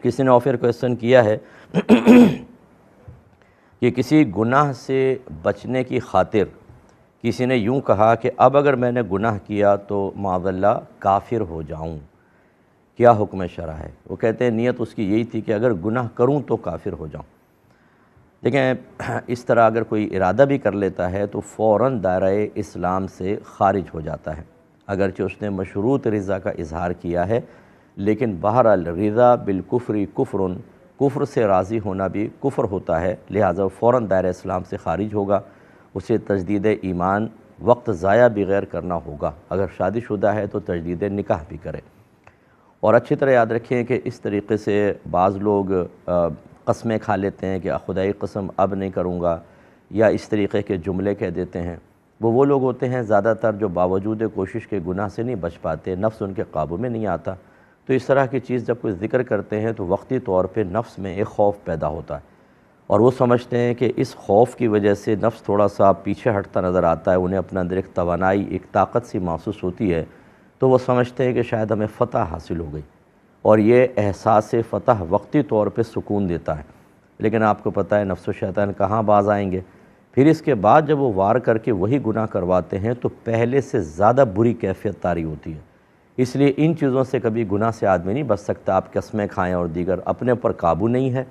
کسی نے offer question کیا ہے کہ کسی گناہ سے بچنے کی خاطر کسی نے یوں کہا کہ اب اگر میں نے گناہ کیا تو معاذ اللہ کافر ہو جاؤں، کیا حکم شرع ہے؟ وہ کہتے ہیں نیت اس کی یہی تھی کہ اگر گناہ کروں تو کافر ہو جاؤں۔ دیکھیں اس طرح اگر کوئی ارادہ بھی کر لیتا ہے تو فوراً دائرہ اسلام سے خارج ہو جاتا ہے، اگرچہ اس نے مشروط رضا کا اظہار کیا ہے، لیکن بہرحال رضا بالکفر کفر، کفر سے راضی ہونا بھی کفر ہوتا ہے، لہٰذا فوراً دائرہ اسلام سے خارج ہوگا۔ اسے تجدید ایمان وقت ضائع بغیر کرنا ہوگا، اگر شادی شدہ ہے تو تجدید نکاح بھی کرے۔ اور اچھی طرح یاد رکھیں کہ اس طریقے سے بعض لوگ قسمیں کھا لیتے ہیں کہ خدائی قسم اب نہیں کروں گا، یا اس طریقے کے جملے کہہ دیتے ہیں۔ وہ لوگ ہوتے ہیں زیادہ تر جو باوجود کوشش کے گناہ سے نہیں بچ پاتے، نفس ان کے قابو میں نہیں آتا۔ تو اس طرح کی چیز جب کوئی ذکر کرتے ہیں تو وقتی طور پہ نفس میں ایک خوف پیدا ہوتا ہے، اور وہ سمجھتے ہیں کہ اس خوف کی وجہ سے نفس تھوڑا سا پیچھے ہٹتا نظر آتا ہے، انہیں اپنے اندر ایک توانائی، ایک طاقت سی محسوس ہوتی ہے، تو وہ سمجھتے ہیں کہ شاید ہمیں فتح حاصل ہو گئی، اور یہ احساس فتح وقتی طور پہ سکون دیتا ہے۔ لیکن آپ کو پتہ ہے نفس و شیطان کہاں باز آئیں گے؟ پھر اس کے بعد جب وہ وار کر کے وہی گناہ کرواتے ہیں تو پہلے سے زیادہ بری کیفیت طاری ہوتی ہے۔ اس لیے ان چیزوں سے کبھی گناہ سے آدمی نہیں بچ سکتا۔ آپ قسمیں کھائیں اور دیگر، اپنے اوپر قابو نہیں ہے،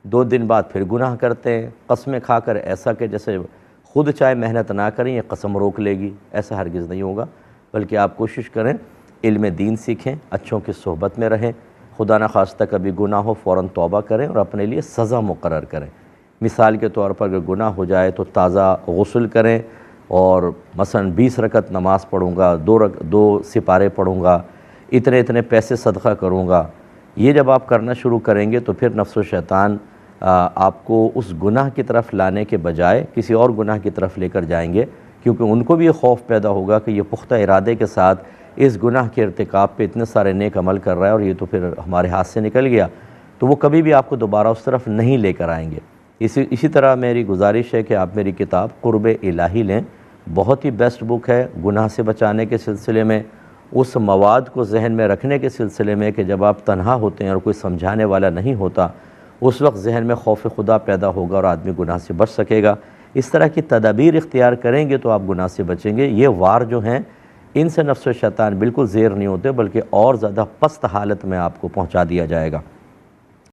2 دن بعد پھر گناہ کرتے ہیں، قسمیں کھا کر ایسا کہ جیسے خود چاہے محنت نہ کریں یہ قسم روک لے گی، ایسا ہرگز نہیں ہوگا۔ بلکہ آپ کوشش کریں علم دین سیکھیں، اچھوں کی صحبت میں رہیں، خدا نخواستہ کبھی گناہ ہو فوراً توبہ کریں اور اپنے لیے سزا مقرر کریں۔ مثال کے طور پر اگر گناہ ہو جائے تو تازہ غسل کریں، اور مثلا 20 رکعت نماز پڑھوں گا، 2 سپارے پڑھوں گا، اتنے پیسے صدقہ کروں گا۔ یہ جب آپ کرنا شروع کریں گے تو پھر نفس و شیطان آپ کو اس گناہ کی طرف لانے کے بجائے کسی اور گناہ کی طرف لے کر جائیں گے، کیونکہ ان کو بھی یہ خوف پیدا ہوگا کہ یہ پختہ ارادے کے ساتھ اس گناہ کے ارتکاب پہ اتنے سارے نیک عمل کر رہا ہے اور یہ تو پھر ہمارے ہاتھ سے نکل گیا، تو وہ کبھی بھی آپ کو دوبارہ اس طرف نہیں لے کر آئیں گے۔ اسی طرح میری گزارش ہے کہ آپ میری کتاب قرب الہی لیں، بہت ہی بیسٹ بک ہے گناہ سے بچانے کے سلسلے میں، اس مواد کو ذہن میں رکھنے کے سلسلے میں کہ جب آپ تنہا ہوتے ہیں اور کوئی سمجھانے والا نہیں ہوتا، اس وقت ذہن میں خوف خدا پیدا ہوگا اور آدمی گناہ سے بچ سکے گا۔ اس طرح کی تدابیر اختیار کریں گے تو آپ گناہ سے بچیں گے۔ یہ وار جو ہیں ان سے نفس و شیطان بالکل زیر نہیں ہوتے، بلکہ اور زیادہ پست حالت میں آپ کو پہنچا دیا جائے گا۔